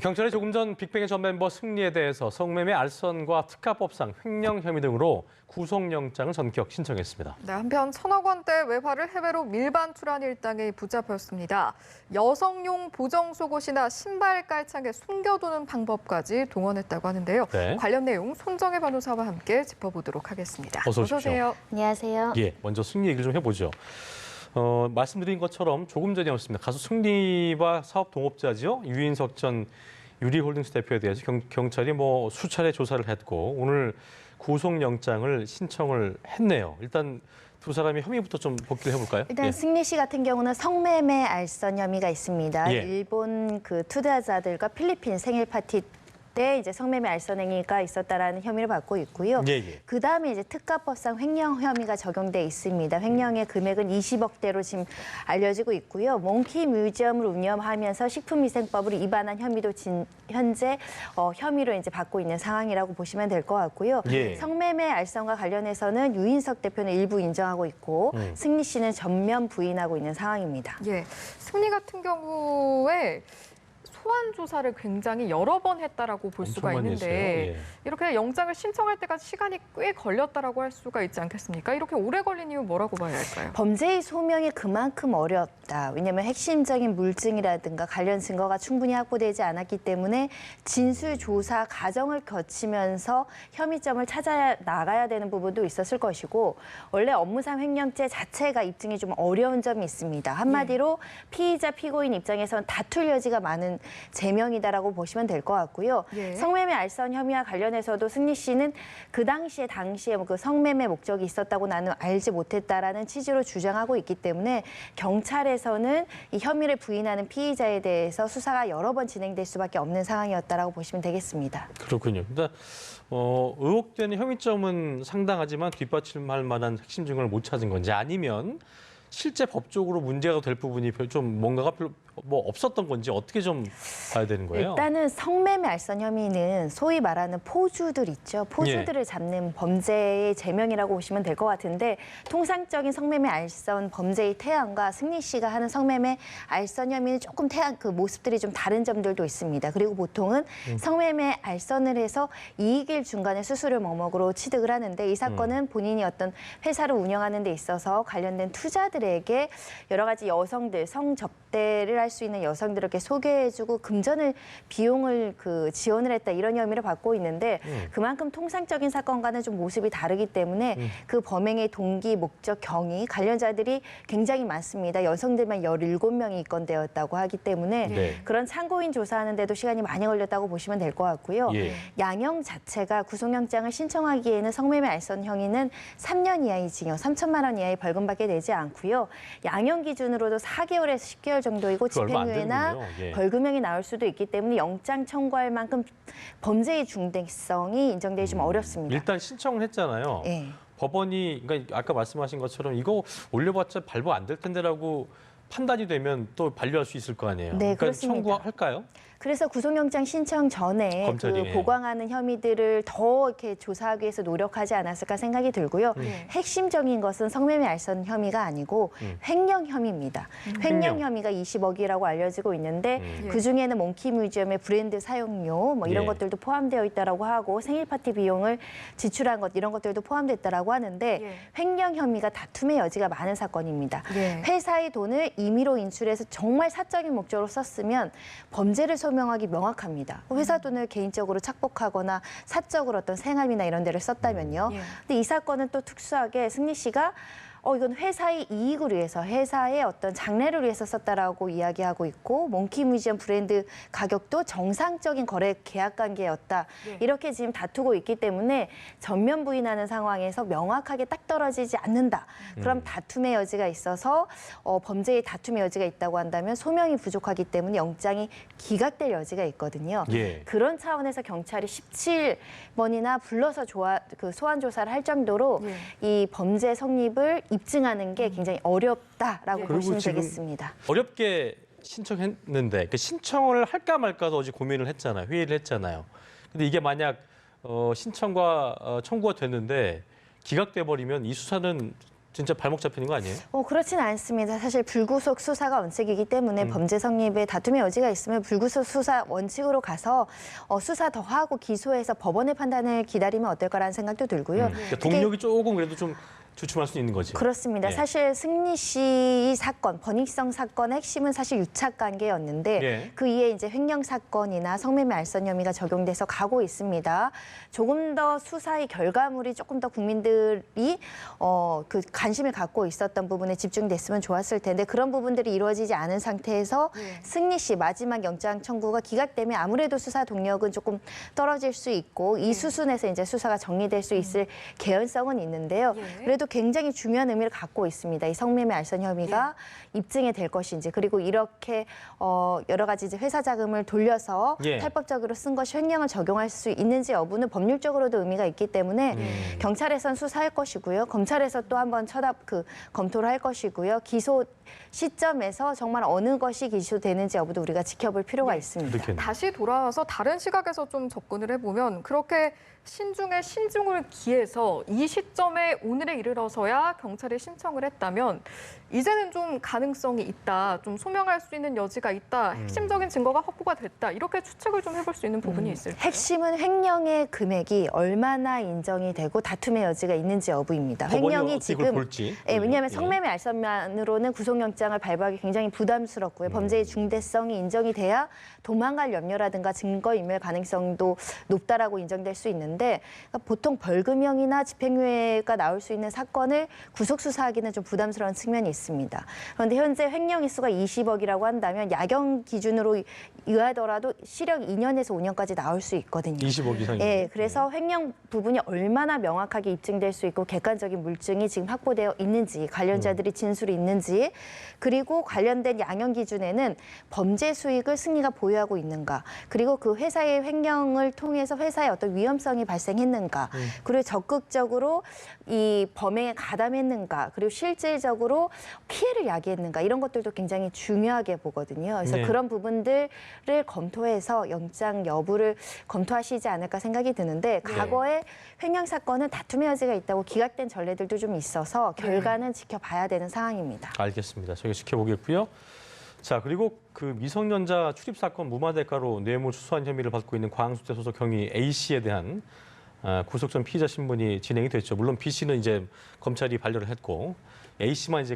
경찰이 조금 전 빅뱅의 전 멤버 승리에 대해서 성매매 알선과 특가법상 횡령 혐의 등으로 구속영장을 전격 신청했습니다. 네, 한편 1,000억 원대 외화를 해외로 밀반출한 일당이 붙잡혔습니다. 여성용 보정속옷이나 신발 깔창에 숨겨두는 방법까지 동원했다고 하는데요. 네. 관련 내용 손정혜 변호사와 함께 짚어보도록 하겠습니다. 어서 오십시오. 오세요. 안녕하세요. 예, 먼저 승리 얘기를 좀 해보죠. 말씀드린 것처럼 조금 전이었습니다. 가수 승리와 사업 동업자죠. 유인석 전 유리홀딩스 대표에 대해서 경찰이 수차례 조사를 했고 오늘 구속영장을 신청을 했네요. 일단 두 사람의 혐의부터 좀 복기를 해볼까요? 일단 예. 승리 씨 같은 경우는 성매매 알선 혐의가 있습니다. 예. 일본 투자자들과 필리핀 생일 파티 때 이제 성매매 알선 행위가 있었다라는 혐의를 받고 있고요. 예, 예. 그다음에 이제 특가법상 횡령 혐의가 적용돼 있습니다. 횡령의 금액은 20억대로 지금 알려지고 있고요. 몽키 뮤지엄을 운영하면서 식품위생법을 위반한 혐의도 현재 혐의로 이제 받고 있는 상황이라고 보시면 될 것 같고요. 예. 성매매 알선과 관련해서는 유인석 대표는 일부 인정하고 있고 승리 씨는 전면 부인하고 있는 상황입니다. 예, 승리 같은 경우에 소환 조사를 굉장히 여러 번 했다라고 볼 수가 엄청 많이 있는데 했어요. 예. 이렇게 영장을 신청할 때까지 시간이 꽤 걸렸다라고 할 수가 있지 않겠습니까? 이렇게 오래 걸린 이유 뭐라고 봐야 할까요? 범죄의 소명이 그만큼 어렵다. 왜냐하면 핵심적인 물증이라든가 관련 증거가 충분히 확보되지 않았기 때문에 진술 조사 과정을 거치면서 혐의점을 찾아 나가야 되는 부분도 있었을 것이고 원래 업무상 횡령죄 자체가 입증이 좀 어려운 점이 있습니다. 한마디로 피의자 피고인 입장에서는 다툴 여지가 많은 제명이다라고 보시면 될 것 같고요. 예. 성매매 알선 혐의와 관련해서도 승리 씨는 그 당시에 그 성매매 목적이 있었다고 나는 알지 못했다라는 취지로 주장하고 있기 때문에 경찰에서는 이 혐의를 부인하는 피의자에 대해서 수사가 여러 번 진행될 수밖에 없는 상황이었다라고 보시면 되겠습니다. 그렇군요. 일단 의혹되는 혐의점은 상당하지만 뒷받침할 만한 핵심 증거를 못 찾은 건지 아니면 실제 법적으로 문제가 될 부분이 좀 뭔가가 별로 없었던 건지 어떻게 좀 봐야 되는 거예요? 일단은 성매매 알선 혐의는 소위 말하는 포주들 있죠. 포주들을 잡는 범죄의 제명이라고 보시면 될 것 같은데 통상적인 성매매 알선 범죄의 태양과 승리 씨가 하는 성매매 알선 혐의는 조금 그 모습들이 좀 다른 점들도 있습니다. 그리고 보통은 성매매 알선을 해서 이익을 중간에 수수료 명목으로 취득을 하는데 이 사건은 본인이 어떤 회사를 운영하는 데 있어서 관련된 투자들에게 여러 가지 여성들 성접대를 할 수 있는 여성들에게 소개해주고 금전을 비용을 지원을 했다 이런 혐의를 받고 있는데 그만큼 통상적인 사건과는 좀 모습이 다르기 때문에 그 범행의 동기, 목적, 경위 관련자들이 굉장히 많습니다. 여성들만 17명이 입건되었다고 하기 때문에 네. 그런 참고인 조사하는데도 시간이 많이 걸렸다고 보시면 될 것 같고요. 예. 양형 자체가 구속영장을 신청하기에는 성매매 알선 형의는 3년 이하의 징역, 3천만 원 이하의 벌금밖에 내지 않고요. 양형 기준으로도 4개월에서 10개월 정도이고 집행유예나 예. 벌금형이 나올 수도 있기 때문에 영장 청구할 만큼 범죄의 중대성이 인정되기 좀 어렵습니다. 일단 신청을 했잖아요. 예. 법원이 그러니까 아까 말씀하신 것처럼 이거 올려봤자 발부 안 될 텐데라고 판단이 되면 또 반려할 수 있을 거 아니에요. 네, 그러니까 그렇습니다. 청구할까요? 그래서 구속영장 신청 전에 검찰이, 보강하는 혐의들을 더 이렇게 조사하기 위해서 노력하지 않았을까 생각이 들고요. 핵심적인 것은 성매매 알선 혐의가 아니고 횡령 혐의입니다. 횡령 혐의가 20억이라고 알려지고 있는데 그중에는 몽키 뮤지엄의 브랜드 사용료 이런 예. 것들도 포함되어 있다라고 하고 생일 파티 비용을 지출한 것 이런 것들도 포함됐다라고 하는데 예. 횡령 혐의가 다툼의 여지가 많은 사건입니다. 예. 회사의 돈을 임의로 인출해서 정말 사적인 목적으로 썼으면 범죄를 소명하기 명확합니다. 회사 돈을 개인적으로 착복하거나 사적으로 어떤 생활비나 이런 데를 썼다면요. 예. 근데 이 사건은 또 특수하게 승리 씨가 이건 회사의 이익을 위해서 회사의 어떤 장래를 위해서 썼다라고 이야기하고 있고 몽키 뮤지엄 브랜드 가격도 정상적인 거래 계약 관계였다. 네. 이렇게 지금 다투고 있기 때문에 전면 부인하는 상황에서 명확하게 딱 떨어지지 않는다. 그럼 다툼의 여지가 있어서 범죄의 다툼의 여지가 있다고 한다면 소명이 부족하기 때문에 영장이 기각될 여지가 있거든요. 예. 그런 차원에서 경찰이 17번이나 불러서 소환 조사를 할 정도로 이 범죄 성립을 입증하는 게 굉장히 어렵다라고 네. 보시면 그리고 지금 되겠습니다. 어렵게 신청했는데 그 신청을 할까 말까도 어제 고민을 했잖아요. 회의를 했잖아요. 근데 이게 만약 신청과 청구가 됐는데 기각돼 버리면 이 수사는 진짜 발목 잡히는 거 아니에요? 그렇진 않습니다. 사실 불구속 수사가 원칙이기 때문에 범죄 성립에 다툼의 여지가 있으면 불구속 수사 원칙으로 가서 수사 더 하고 기소해서 법원의 판단을 기다리면 어떨까라는 생각도 들고요. 그러니까 동력이 조금 그래도 좀 주춤할 수 있는 거지. 그렇습니다. 예. 사실 승리 씨 사건, 버닝썬 사건의 핵심은 사실 유착 관계였는데 예. 그 이에 이제 횡령 사건이나 성매매 알선 혐의가 적용돼서 가고 있습니다. 조금 더 수사의 결과물이 조금 더 국민들이 그 관심을 갖고 있었던 부분에 집중됐으면 좋았을 텐데 그런 부분들이 이루어지지 않은 상태에서 승리 씨 마지막 영장 청구가 기각되면 아무래도 수사 동력은 조금 떨어질 수 있고 이 수순에서 이제 수사가 정리될 수 있을 개연성은 있는데요. 그래도 굉장히 중요한 의미를 갖고 있습니다. 이 성매매 알선 혐의가 입증이 될 것인지 그리고 이렇게 여러 가지 이제 회사 자금을 돌려서 탈법적으로 쓴 것이 횡령을 적용할 수 있는지 여부는 법률적으로도 의미가 있기 때문에 경찰에선 수사할 것이고요. 검찰에서 또 한번 검토를 할 것이고요. 기소 시점에서 정말 어느 것이 기소되는지 여부도 우리가 지켜볼 필요가 있습니다. 그렇겠네요. 다시 돌아와서 다른 시각에서 좀 접근을 해보면 그렇게 신중에 신중을 기해서 이 시점에 오늘에 이르러서야 경찰에 신청을 했다면 이제는 좀 가능성이 있다, 좀 소명할 수 있는 여지가 있다, 핵심적인 증거가 확보가 됐다 이렇게 추측을 좀 해볼 수 있는 부분이 있을까요? 핵심은 횡령의 금액이 얼마나 인정이 되고 다툼의 여지가 있는지 여부입니다. 횡령이 지금 볼지. 왜냐하면 성매매 알선만으로는 구속영장을 발부하기 굉장히 부담스럽고요. 범죄의 중대성이 인정이 돼야 도망갈 염려라든가 증거인멸 가능성도 높다라고 인정될 수 있는데 그러니까 보통 벌금형이나 집행유예가 나올 수 있는 사건을 구속 수사하기는 좀 부담스러운 측면이 있습니다. 그런데 현재 횡령 일수가 20억이라고 한다면 야경 기준으로 의하더라도 실형 2년에서 5년까지 나올 수 있거든요. 20억 이상이. 예, 그래서 횡령 부분이 얼마나 명확하게 입증될 수 있고 객관적인 물증이 지금 확보되어 있는지, 관련자들이 진술이 있는지, 그리고 관련된 양형 기준에는 범죄 수익을 승리가 보유하고 있는가, 그리고 그 회사의 횡령을 통해서 회사에 어떤 위험성이 발생했는가, 그리고 적극적으로 이 범행에 가담했는가, 그리고 실질적으로 피해를 야기했는가 이런 것들도 굉장히 중요하게 보거든요. 그래서 그런 부분들을 검토해서 영장 여부를 검토하시지 않을까 생각이 드는데 과거에 횡령 사건은 다툼의 여지가 있다고 기각된 전례들도 좀 있어서 결과는 지켜봐야 되는 상황입니다. 알겠습니다. 저희가 지켜보겠고요. 자, 그리고 그 미성년자 출입 사건 무마 대가로 뇌물 수수한 혐의를 받고 있는 광수대 소속 경위 A 씨에 대한 구속 전 피의자 신문이 진행이 됐죠. 물론 B 씨는 이제 검찰이 반려를 했고 A 씨만 이제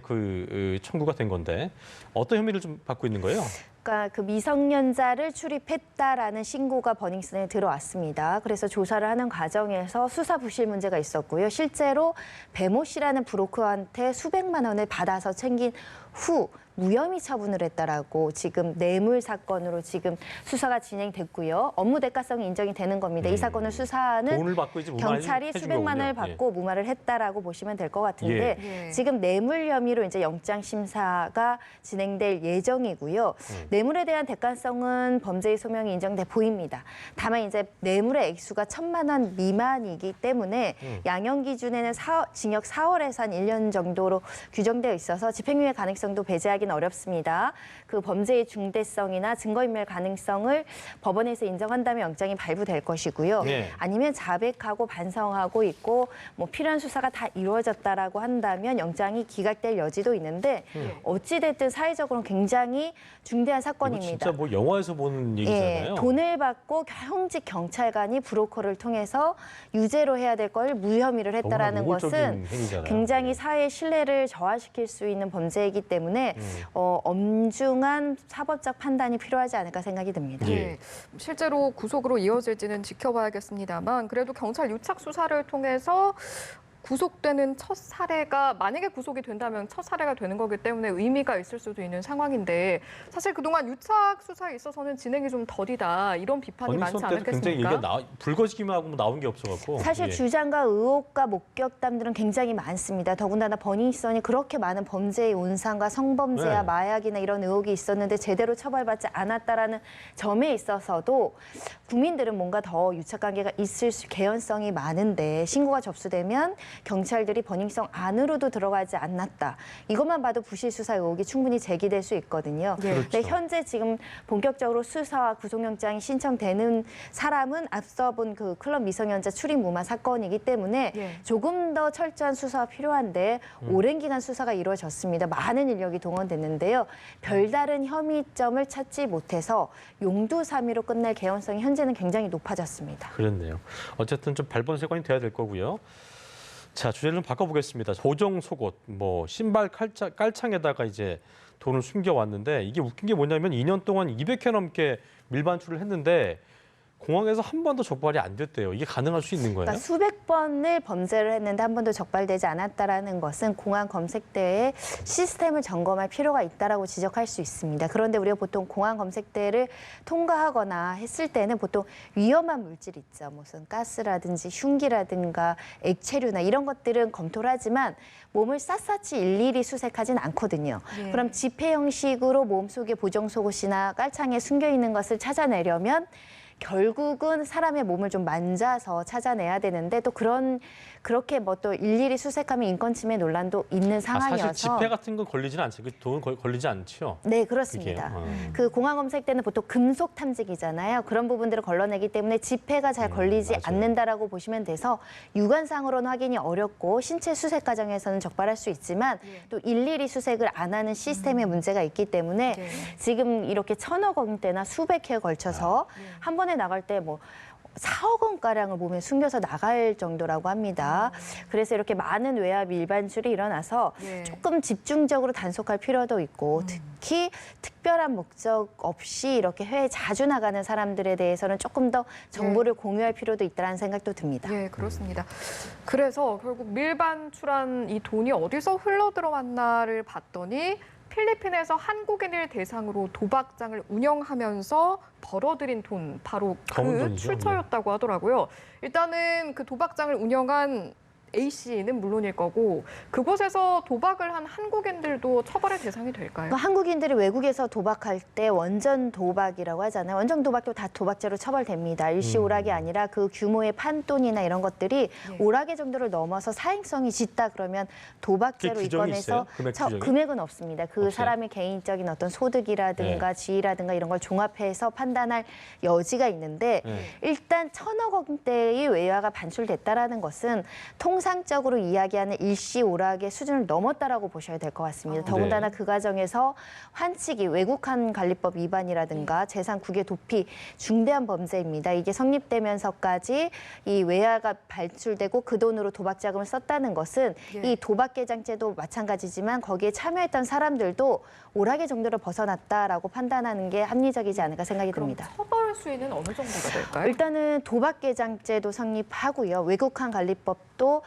청구가 된 건데 어떤 혐의를 좀 받고 있는 거예요? 그러니까 그 미성년자를 출입했다라는 신고가 버닝썬에 들어왔습니다. 그래서 조사를 하는 과정에서 수사 부실 문제가 있었고요. 실제로 배모 씨라는 브로커한테 수백만 원을 받아서 챙긴 후 무혐의 처분을 했다라고 지금 뇌물 사건으로 지금 수사가 진행됐고요. 업무 대가성이 인정이 되는 겁니다. 이 사건을 수사하는 돈을 받고 이제 경찰이 해준 수백만 원을 거군요. 받고 무마를 했다라고 보시면 될 것 같은데 지금 뇌물 혐의로 이제 영장 심사가 진행될 예정이고요. 뇌물에 대한 대가성은 범죄의 소명이 인정돼 보입니다. 다만 이제 뇌물의 액수가 1,000만 원 미만이기 때문에 양형 기준에는 징역 4월에서 한 1년 정도로 규정되어 있어서 집행유예 가능성도 배제하기는 어렵습니다. 그 범죄의 중대성이나 증거인멸 가능성을 법원에서 인정한다면 영장이 발부될 것이고요. 아니면 자백하고 반성하고 있고 뭐 필요한 수사가 다 이루어졌다라고 한다면 영장이 기각될 여지도 있는데 어찌 됐든 사회적으로는 굉장히 중대한 이거 사건입니다. 진짜 뭐 영화에서 보는 얘기잖아요. 돈을 받고 현직 경찰관이 브로커를 통해서 유죄로 해야 될 걸 무혐의를 했다라는 너무나 것은 노골적인 행위잖아요. 굉장히 사회의 신뢰를 저하시킬 수 있는 범죄이기 때문에 엄중한 사법적 판단이 필요하지 않을까 생각이 듭니다. 실제로 구속으로 이어질지는 지켜봐야겠습니다만 그래도 경찰 유착 수사를 통해서 구속되는 첫 사례가 만약에 구속이 된다면 첫 사례가 되는 거기 때문에 의미가 있을 수도 있는 상황인데 사실 그동안 유착 수사에 있어서는 진행이 좀 더디다 이런 비판이 많지 버닝썬 때도 굉장히 않았겠습니까? 얘기가 불거지기만 하고 뭐 나온 게 없어갖고. 사실 주장과 의혹과 목격담들은 굉장히 많습니다. 더군다나 버닝썬이 그렇게 많은 범죄의 온상과 성범죄와 마약이나 이런 의혹이 있었는데 제대로 처벌받지 않았다라는 점에 있어서도 국민들은 뭔가 더 유착관계가 있을 개연성이 많은데 신고가 접수되면 경찰들이 버닝성 안으로도 들어가지 않았다. 이것만 봐도 부실 수사 의혹이 충분히 제기될 수 있거든요. 예. 그렇죠. 네, 현재 지금 본격적으로 수사와 구속영장이 신청되는 사람은 앞서 본 그 클럽 미성년자 출입 무마 사건이기 때문에 예. 조금 더 철저한 수사가 필요한데 오랜 기간 수사가 이루어졌습니다. 많은 인력이 동원됐는데요. 별다른 혐의점을 찾지 못해서 용두사미로 끝날 개연성이 현재는 굉장히 높아졌습니다. 그렇네요. 어쨌든 좀 발본색원이 돼야 될 거고요. 자, 주제를 좀 바꿔보겠습니다. 보정 속옷, 뭐 신발 깔창에다가 이제 돈을 숨겨왔는데 이게 웃긴 게 뭐냐면 2년 동안 200회 넘게 밀반출을 했는데 공항에서 한 번도 적발이 안 됐대요. 이게 가능할 수 있는 거예요? 그러니까 수백 번을 범죄를 했는데 한 번도 적발되지 않았다라는 것은 공항 검색대의 시스템을 점검할 필요가 있다라고 지적할 수 있습니다. 그런데 우리가 보통 공항 검색대를 통과하거나 했을 때는 보통 위험한 물질 있죠. 무슨 가스라든지 흉기라든가 액체류나 이런 것들은 검토를 하지만 몸을 샅샅이 일일이 수색하진 않거든요. 예. 그럼 지폐 형식으로 몸속에 보정 속옷이나 깔창에 숨겨 있는 것을 찾아내려면 결국은 사람의 몸을 좀 만져서 찾아내야 되는데 또 그렇게 뭐 또 일일이 수색하면 인권 침해 논란도 있는 상황이어서 사실 지폐 같은 건 걸리지는 않죠. 그 돈은 걸리지 않죠. 네, 그렇습니다. 그게요? 그 공항 검색 때는 보통 금속 탐지기잖아요. 그런 부분들을 걸러내기 때문에 지폐가 잘 걸리지 맞아요. 않는다라고 보시면 돼서 육안상으로는 확인이 어렵고 신체 수색 과정에서는 적발할 수 있지만 예. 또 일일이 수색을 안 하는 시스템에 문제가 있기 때문에 네. 지금 이렇게 1,000억 원대나 수백 회에 걸쳐서 한 번에 나갈 때 뭐 4억 원가량을 몸에 숨겨서 나갈 정도라고 합니다. 그래서 이렇게 많은 외압 밀반출이 일어나서 예. 조금 집중적으로 단속할 필요도 있고 특히 특별한 목적 없이 이렇게 해외에 자주 나가는 사람들에 대해서는 조금 더 정보를 공유할 필요도 있다는 생각도 듭니다. 예, 그렇습니다. 그래서 결국 밀반출한 이 돈이 어디서 흘러 들어왔나를 봤더니 필리핀에서 한국인을 대상으로 도박장을 운영하면서 벌어들인 돈, 바로 검은 그 돈이죠. 출처였다고 하더라고요. 일단은 그 도박장을 운영한 A씨는 물론일 거고 그곳에서 도박을 한 한국인들도 처벌의 대상이 될까요? 그러니까 한국인들이 외국에서 도박할 때 원전 도박이라고 하잖아요. 원전 도박도 다 도박죄로 처벌됩니다. 일시오락이 아니라 그 규모의 판돈이나 이런 것들이 예. 오락의 정도를 넘어서 사행성이 짙다 그러면 도박죄로 그게 규정이 입건해서 있어요? 금액 규정이? 금액은 없습니다. 그 없어요? 사람의 개인적인 어떤 소득이라든가 지위라든가 이런 걸 종합해서 판단할 여지가 있는데 네. 일단 1,000억 원대의 외화가 반출됐다라는 것은 통상적으로 이야기하는 일시오락의 수준을 넘었다라고 보셔야 될 것 같습니다. 더군다나 네. 그 과정에서 환치기, 외국한 관리법 위반이라든가 재산 국외 도피 중대한 범죄입니다. 이게 성립되면서까지 이 외화가 발출되고 그 돈으로 도박 자금을 썼다는 것은 예. 이 도박 개장죄도 마찬가지지만 거기에 참여했던 사람들도 오락의 정도를 벗어났다라고 판단하는 게 합리적이지 않을까 생각이 그럼 듭니다. 처벌 수위는 어느 정도가 될까요? 일단은 도박 개장죄도 성립하고요. 외국한 관리법도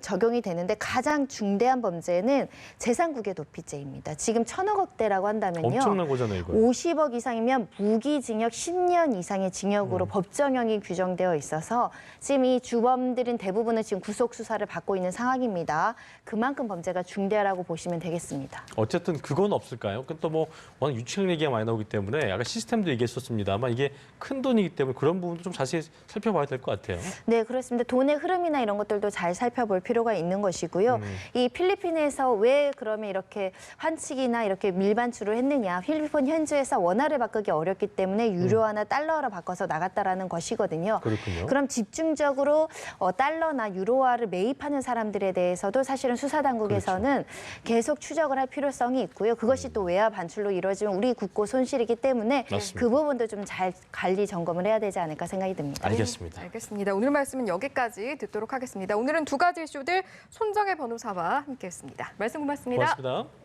적용이 되는데 가장 중대한 범죄는 재산국외 도피죄입니다. 지금 1,000억 원대라고 한다면요. 엄청난 거잖아요, 이거. 50억 이상이면 무기징역 10년 이상의 징역으로 법정형이 규정되어 있어서 지금 이 주범들은 대부분은 지금 구속 수사를 받고 있는 상황입니다. 그만큼 범죄가 중대하다고 보시면 되겠습니다. 어쨌든 그건 없을까요? 또 뭐 워낙 유치한 얘기가 많이 나오기 때문에 아까 시스템도 얘기했었습니다만 이게 큰 돈이기 때문에 그런 부분도 좀 자세히 살펴봐야 될 것 같아요. 네, 그렇습니다. 돈의 흐름이나 이런 것들도 잘 살펴볼 필요가 있는 것이고요. 이 필리핀에서 왜 그러면 이렇게 환치기나 이렇게 밀반출을 했느냐. 필리핀 현지에서 원화를 바꾸기 어렵기 때문에 유로화나 달러로 바꿔서 나갔다라는 것이거든요. 그렇군요. 그럼 집중적으로 달러나 유로화를 매입하는 사람들에 대해서도 사실은 수사당국에서는 계속 추적을 할 필요성이 있고요. 그것이 또 외화 반출로 이루어지면 우리 국고 손실이기 때문에 맞습니다. 그 부분도 좀 잘 관리 점검을 해야 되지 않을까 생각이 듭니다. 알겠습니다. 알겠습니다. 오늘 말씀은 여기까지 듣도록 하겠습니다. 오늘은 두 가지 이슈들 손정혜 변호사와 함께했습니다. 말씀 고맙습니다. 고맙습니다.